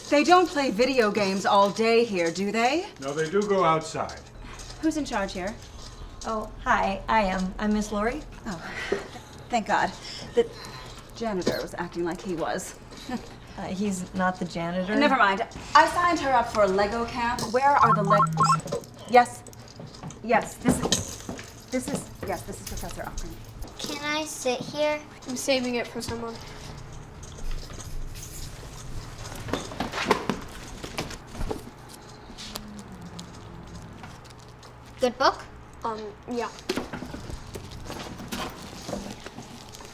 They don't play video games all day here, do they? No, they do go outside. Who's in charge here? Oh, hi. I am. I'm Miss Lori. Oh, thank God. The janitor was acting like he was. He's not the janitor. Never mind. I signed her up for a Lego camp. Where are the Yes. Yes, this is Professor Offring. Can I sit here? I'm saving it for someone. Good book? Yeah.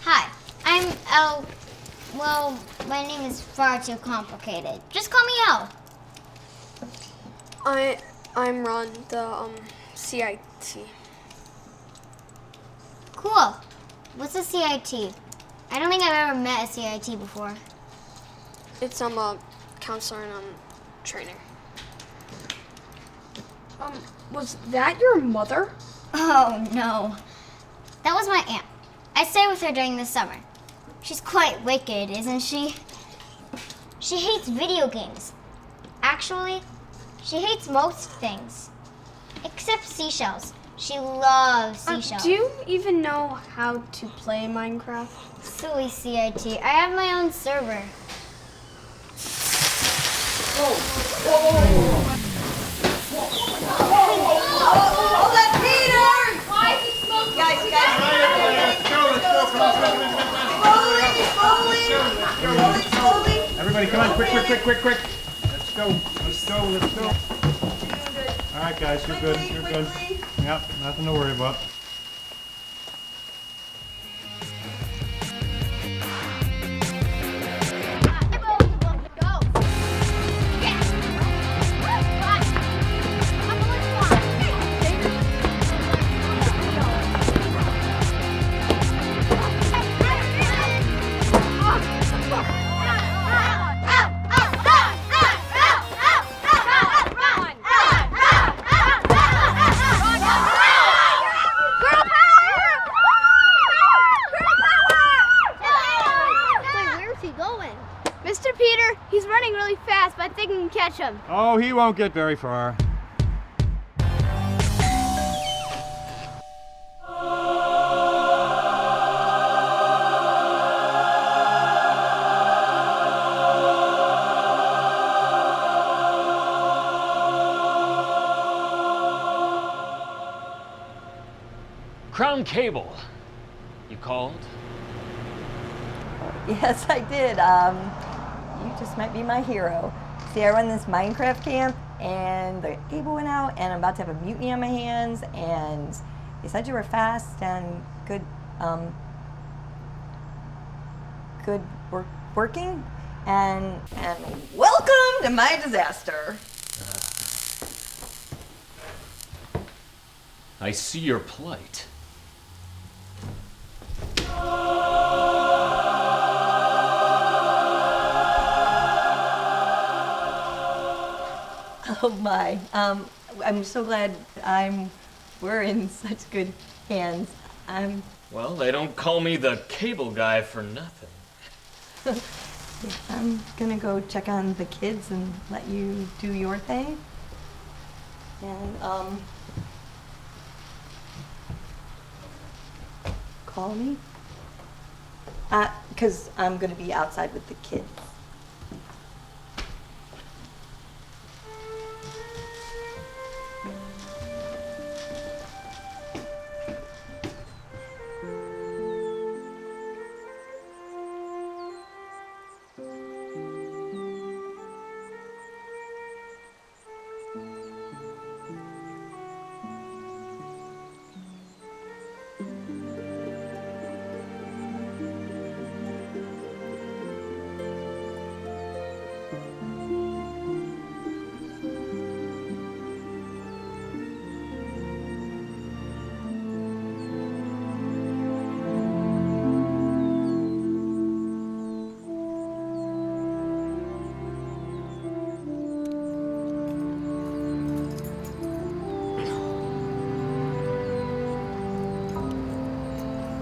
Hi, I'm Elle. Well, my name is far too complicated. Just call me Elle. I'm Ron, the CIT. Cool. What's a CIT? I don't think I've ever met a CIT before. It's a counselor and trainer. Was that your mother? Oh no. That was my aunt. I stay with her during the summer. She's quite wicked, isn't she? She hates video games. Actually, she hates most things. Except seashells. She loves seashells. Do you even know how to play Minecraft? Silly CIT. I have my own server. Hold that Peter! Why is he smoking? Guys. Slowly. Everybody, come on, quick. Let's go. All right, guys, you're good. Yep, nothing to worry about. Mr. Peter, he's running really fast, but I think we can catch him. Oh, he won't get very far. Crown Cable, you called? Yes, I did. You just might be my hero. See, I run this Minecraft camp, and the cable went out, and I'm about to have a mutiny on my hands, and they said you were fast and good working, and welcome to my disaster. I see your plight. Oh my, I'm so glad we're in such good hands. Well, they don't call me the cable guy for nothing. I'm gonna go check on the kids and let you do your thing. And, call me? 'Cause I'm gonna be outside with the kids.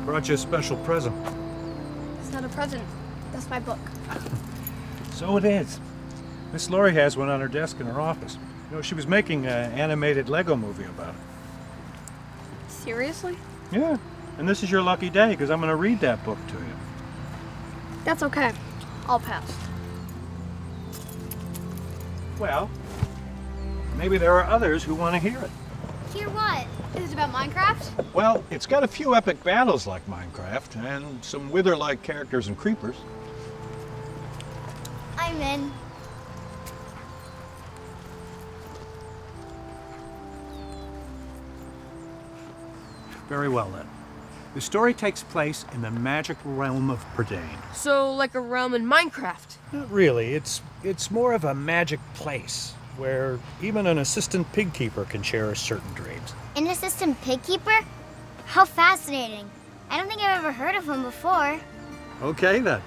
Brought you a special present. It's not a present. That's my book. So it is. Miss Laurie has one on her desk in her office. You know, she was making an animated Lego movie about it. Seriously? Yeah, and this is your lucky day because I'm going to read that book to you. That's okay. I'll pass. Well, maybe there are others who want to hear it. Hear what? Is it about Minecraft? Well, it's got a few epic battles like Minecraft and some Wither-like characters and creepers. I'm in. Very well then. The story takes place in the magic realm of Prydain. So, like a realm in Minecraft. Not really. It's more of a magic place where even an assistant pig keeper can cherish certain dreams. An assistant pig keeper? How fascinating. I don't think I've ever heard of him before. Okay then.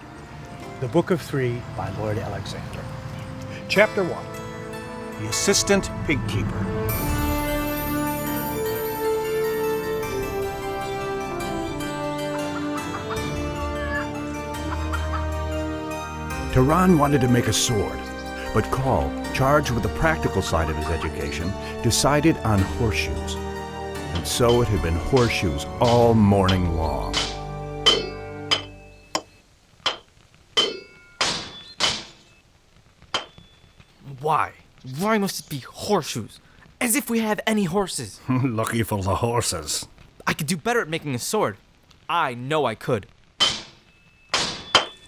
The Book of Three by Lloyd Alexander. Chapter 1. The Assistant Pig Keeper. Turan wanted to make a sword, but Call, charged with the practical side of his education, decided on horseshoes. And so it had been horseshoes all morning long. Why? Why must it be horseshoes? As if we have any horses. Lucky for the horses. I could do better at making a sword. I know I could.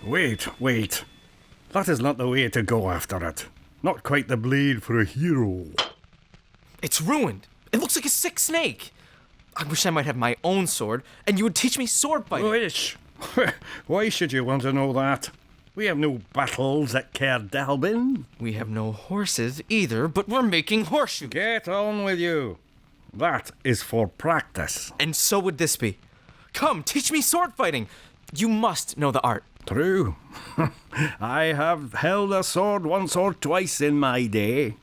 Wait. That is not the way to go after it. Not quite the blade for a hero. It's ruined. It looks like a sick snake. I wish I might have my own sword, and you would teach me sword fighting. Wish? Why should you want to know that? We have no battles at Caer Dalbin. We have no horses either, but we're making horseshoes. Get on with you. That is for practice. And so would this be. Come, teach me sword fighting. You must know the art. True. I have held a sword once or twice in my day.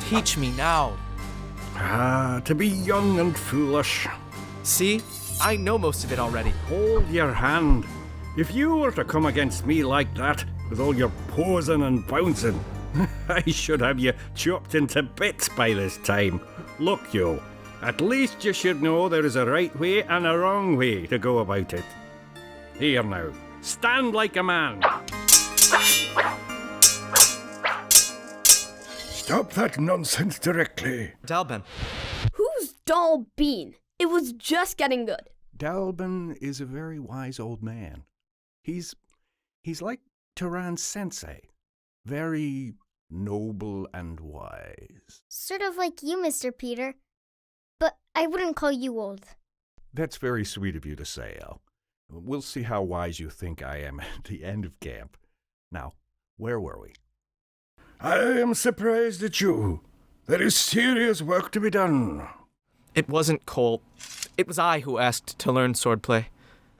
Teach me now. To be young and foolish. See? I know most of it already. Hold your hand. If you were to come against me like that, with all your posing and bouncing, I should have you chopped into bits by this time. Look, you, at least you should know there is a right way and a wrong way to go about it. Here now, stand like a man. Stop that nonsense directly. Dalben. Who's Dull Bean? It was just getting good. Dalbin is a very wise old man. He's like Turan's sensei. Very noble and wise. Sort of like you, Mr. Peter. But I wouldn't call you old. That's very sweet of you to say, Al. We'll see how wise you think I am at the end of camp. Now, where were we? I am surprised at you. There is serious work to be done. It wasn't Cole. It was I who asked to learn swordplay.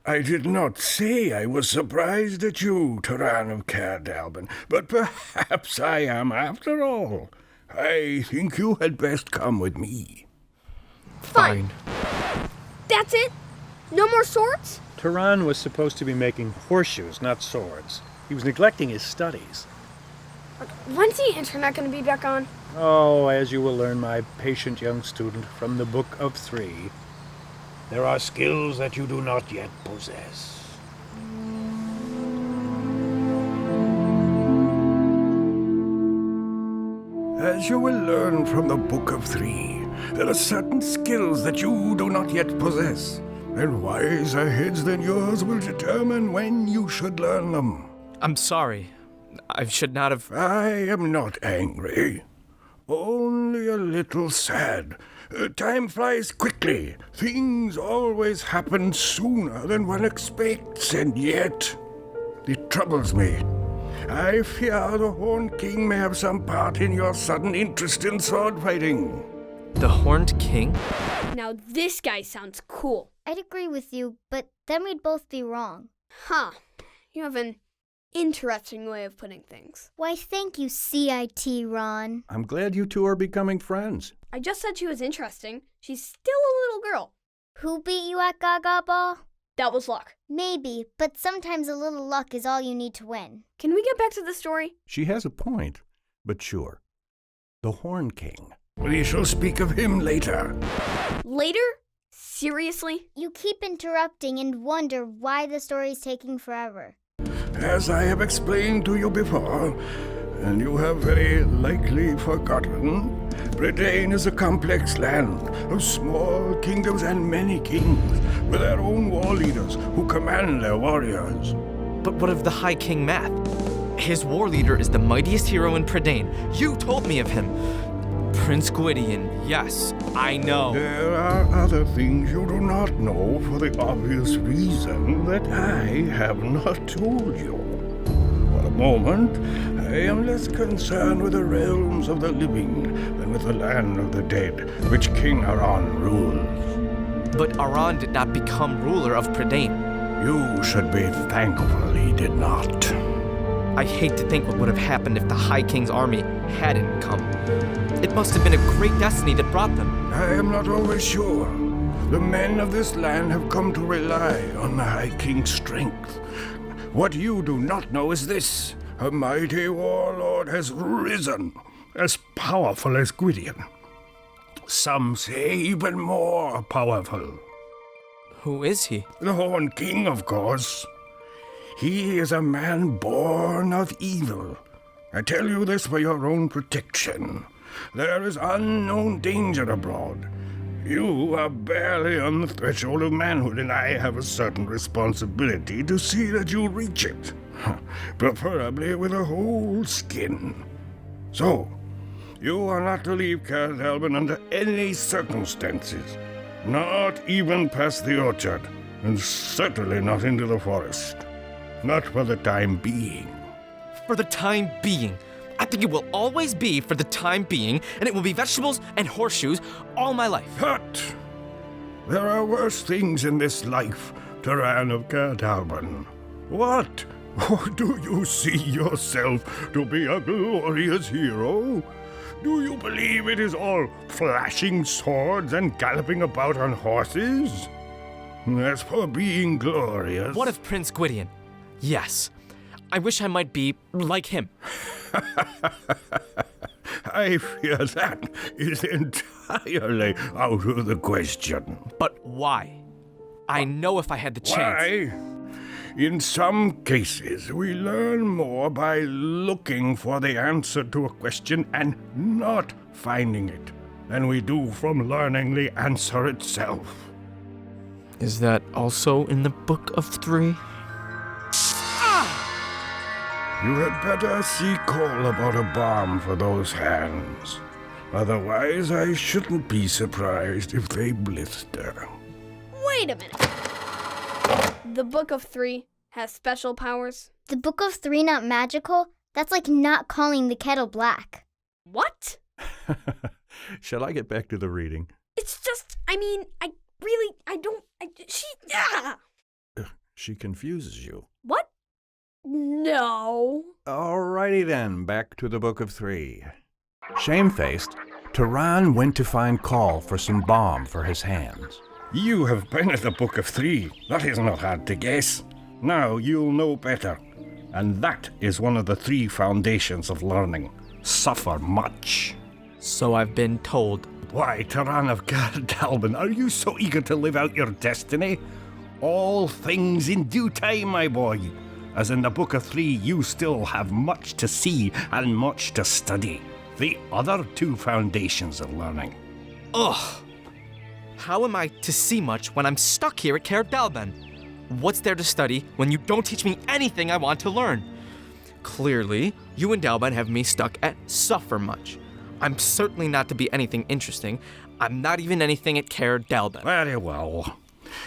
I did not say I was surprised at you, Turan of Caer Dalbin, but perhaps I am after all. I think you had best come with me. Fine. That's it? No more swords? Turan was supposed to be making horseshoes, not swords. He was neglecting his studies. When's the internet going to be back on? Oh, as you will learn, my patient young student, from the Book of Three, there are skills that you do not yet possess. As you will learn from the Book of Three, there are certain skills that you do not yet possess, and wiser heads than yours will determine when you should learn them. I'm sorry. I should not have... I am not angry. Only a little sad. Time flies quickly. Things always happen sooner than one expects, and yet it troubles me. I fear the Horned King may have some part in your sudden interest in sword fighting. The Horned King? Now this guy sounds cool. I'd agree with you, but then we'd both be wrong. Huh. You have an interesting way of putting things. Why, thank you, CIT, Ron. I'm glad you two are becoming friends. I just said she was interesting. She's still a little girl. Who beat you at Gaga Ball? That was luck. Maybe, but sometimes a little luck is all you need to win. Can we get back to the story? She has a point. But sure, the Horn King. We shall speak of him later. Later? Seriously? You keep interrupting and wonder why the story's taking forever. As I have explained to you before, and you have very likely forgotten, Britain is a complex land of small kingdoms and many kings, with their own war leaders who command their warriors. But what of the High King Math? His war leader is the mightiest hero in Prydain. You told me of him. Prince Gwydion, yes, I know. There are other things you do not know for the obvious reason that I have not told you. For the moment, I am less concerned with the realms of the living than with the land of the dead, which King Aran rules. But Aran did not become ruler of Prydain. You should be thankful he did not. I hate to think what would have happened if the High King's army hadn't come. It must have been a great destiny that brought them. I am not always sure. The men of this land have come to rely on the High King's strength. What you do not know is this. A mighty warlord has risen, as powerful as Gwydion. Some say even more powerful. Who is he? The Horn King, of course. He is a man born of evil. I tell you this for your own protection. There is unknown danger abroad. You are barely on the threshold of manhood, and I have a certain responsibility to see that you reach it. Preferably with a whole skin. So, you are not to leave Caer Dallben under any circumstances. Not even past the orchard, and certainly not into the forest. Not for the time being. For the time being. I think it will always be for the time being, and it will be vegetables and horseshoes all my life. But there are worse things in this life, Tyrann of Caer Dallben. What? Do you see yourself to be a glorious hero? Do you believe it is all flashing swords and galloping about on horses? As for being glorious... What of Prince Gwydion? Yes. I wish I might be like him. I fear that is entirely out of the question. But why? I know if I had the chance. Why? In some cases, we learn more by looking for the answer to a question and not finding it than we do from learning the answer itself. Is that also in the Book of 3? You had better see call about a balm for those hands. Otherwise, I shouldn't be surprised if they blister. Wait a minute. The Book of 3 has special powers? The Book of 3 not magical? That's like not calling the kettle black. What? Shall I get back to the reading? It's just, She confuses you. What? No. Alrighty then, back to the Book of 3. Shamefaced, Tyrann went to find Call for some balm for his hands. You have been at the Book of 3. That is not hard to guess. Now you'll know better. And that is one of the 3 foundations of learning. Suffer much. So I've been told. Why, Tyrann of Caer Dallben, are you so eager to live out your destiny? All things in due time, my boy. As in the Book of 3, you still have much to see and much to study. The other 2 foundations of learning. Ugh! How am I to see much when I'm stuck here at Caer Dallben? What's there to study when you don't teach me anything I want to learn? Clearly, you and Dallben have me stuck at suffer much. I'm certainly not to be anything interesting. I'm not even anything at Caer Dallben. Very well.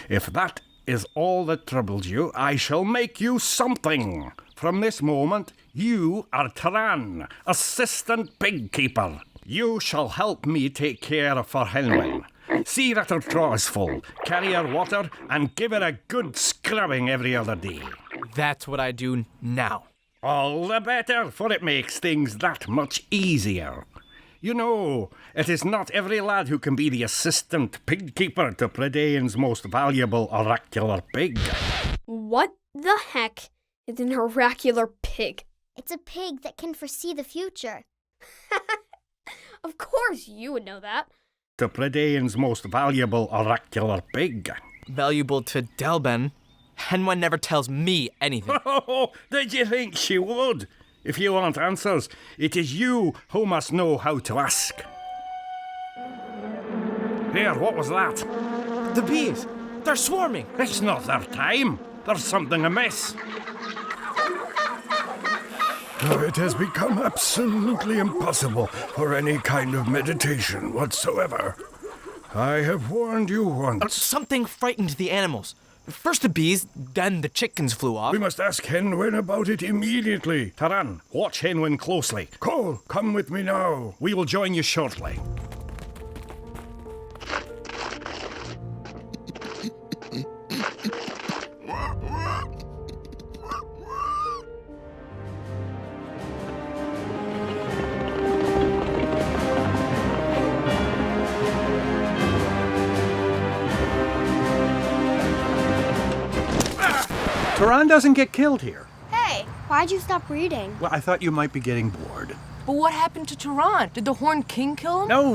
If that is all that troubles you, I shall make you something. From this moment, you are Tyrann, assistant pig keeper. You shall help me take care of Forhelmen. See that her trough is full, carry her water, and give her a good scrubbing every other day. That's what I do now. All the better, for it makes things that much easier. You know, it is not every lad who can be the assistant pig keeper to Prydain's most valuable oracular pig. What the heck is an oracular pig? It's a pig that can foresee the future. Of course you would know that. The Predaean's most valuable oracular pig. Valuable to Dalben. Henwen never tells me anything. Oh, did you think she would? If you want answers, it is you who must know how to ask. Here, what was that? The bees! They're swarming! It's not their time. There's something amiss. It has become absolutely impossible for any kind of meditation whatsoever. I have warned you once. Something frightened the animals. First the bees, then the chickens flew off. We must ask Henwen about it immediately. Taran, watch Henwen closely. Cole, come with me now. We will join you shortly. Taran doesn't get killed here. Hey, why'd you stop reading? Well, I thought you might be getting bored. But what happened to Turan? Did the Horned King kill him? No.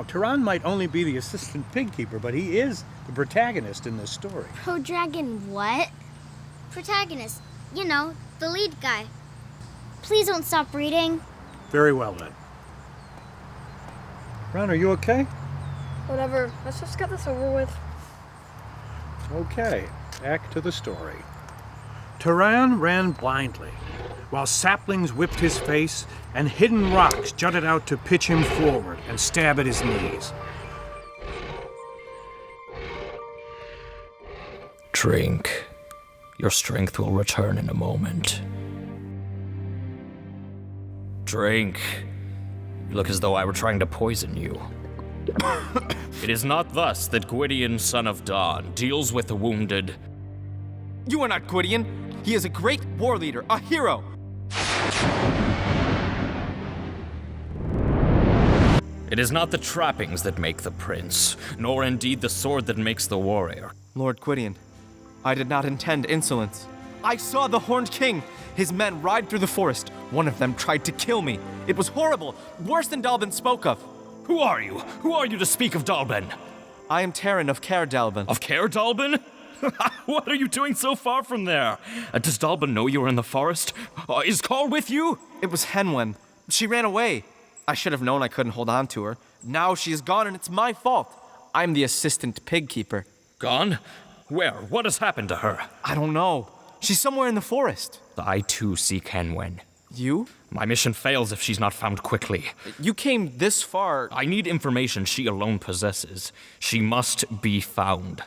Taran might only be the assistant pig keeper, but he is the protagonist in this story. Pro-dragon what? Protagonist. You know, the lead guy. Please don't stop reading. Very well, then. Ron, are you okay? Whatever. Let's just get this over with. Okay, back to the story. Taran ran blindly, while saplings whipped his face and hidden rocks jutted out to pitch him forward and stab at his knees. Drink. Your strength will return in a moment. Drink. You look as though I were trying to poison you. It is not thus that Gwydion, son of Dawn, deals with the wounded. You are not Gwydion. He is a great war leader, a hero. It is not the trappings that make the prince, nor indeed the sword that makes the warrior. Lord Gwydion, I did not intend insolence. I saw the Horned King. His men ride through the forest. One of them tried to kill me. It was horrible, worse than Dalben spoke of. Who are you? Who are you to speak of Dalben? I am Taran of Caer Dalben. Of Caer Dalben? What are you doing so far from there? Does Dalben know you are in the forest? Is Call with you? It was Henwen. She ran away. I should have known I couldn't hold on to her. Now she is gone and it's my fault. I'm the assistant pig keeper. Gone? Where? What has happened to her? I don't know. She's somewhere in the forest. I too seek Henwen. You? My mission fails if she's not found quickly. You came this far. I need information she alone possesses. She must be found.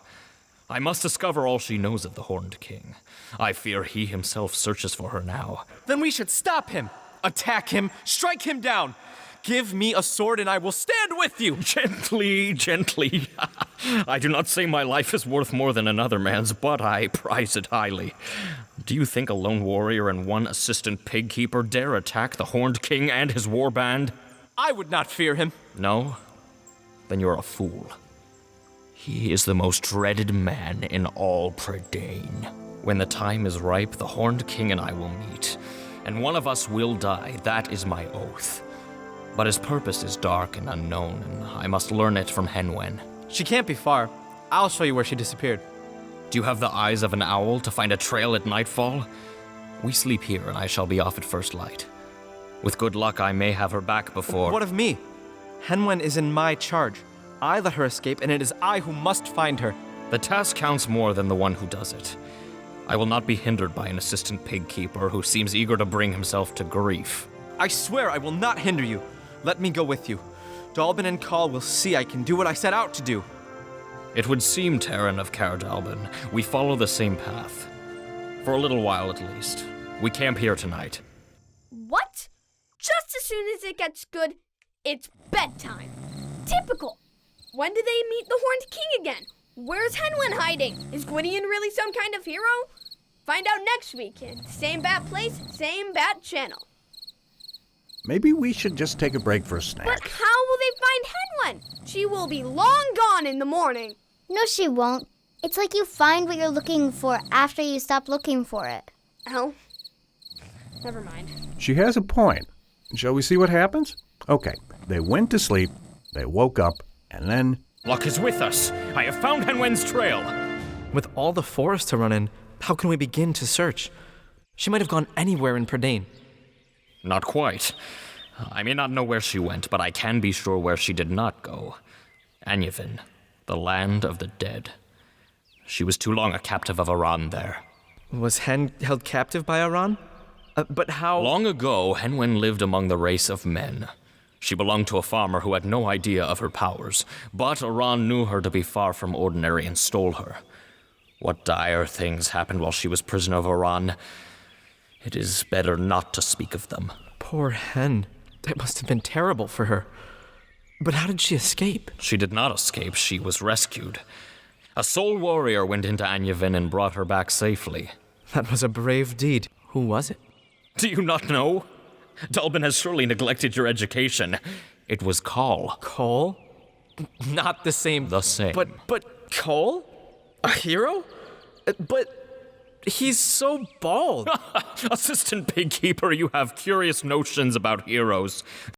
I must discover all she knows of the Horned King. I fear he himself searches for her now. Then we should stop him. Attack him. Strike him down. Give me a sword and I will stand with you. Gently, gently. I do not say my life is worth more than another man's, but I prize it highly. Do you think a lone warrior and one assistant pig keeper dare attack the Horned King and his war band? I would not fear him. No? Then you're a fool. He is the most dreaded man in all Predain. When the time is ripe, the Horned King and I will meet, and one of us will die. That is my oath. But his purpose is dark and unknown, and I must learn it from Henwen. She can't be far. I'll show you where she disappeared. Do you have the eyes of an owl to find a trail at nightfall? We sleep here, and I shall be off at first light. With good luck, I may have her back before... What of me? Henwen is in my charge. I let her escape, and it is I who must find her. The task counts more than the one who does it. I will not be hindered by an assistant pig keeper who seems eager to bring himself to grief. I swear I will not hinder you. Let me go with you. Dalben and Call will see I can do what I set out to do. It would seem, Taran of Caer Dalben, we follow the same path. For a little while at least. We camp here tonight. What? Just as soon as it gets good, it's bedtime. Typical. When do they meet the Horned King again? Where's Henwen hiding? Is Gwydion really some kind of hero? Find out next week. Same bat place, same bat channel. Maybe we should just take a break for a snack. But how will they find Henwen? She will be long gone in the morning. No, she won't. It's like you find what you're looking for after you stop looking for it. Oh, never mind. She has a point. Shall we see what happens? Okay, they went to sleep, they woke up, and then... Luck is with us. I have found Hen Wen's trail. With all the forest to run in, how can we begin to search? She might have gone anywhere in Prydain. Not quite. I may not know where she went, but I can be sure where she did not go. Anyvin, the land of the dead. She was too long a captive of Aran there. Was Hen held captive by Aran? But how... Long ago, Hen Wen lived among the race of men. She belonged to a farmer who had no idea of her powers, but Aran knew her to be far from ordinary and stole her. What dire things happened while she was prisoner of Aran. It is better not to speak of them. Poor Hen. That must have been terrible for her. But how did she escape? She did not escape. She was rescued. A soul warrior went into Anyavin and brought her back safely. That was a brave deed. Who was it? Do you not know? Dalbin has surely neglected your education. It was Call. Cole? Not the same. The same. But Cole? A hero? But he's so bald. Assistant Pigkeeper, you have curious notions about heroes.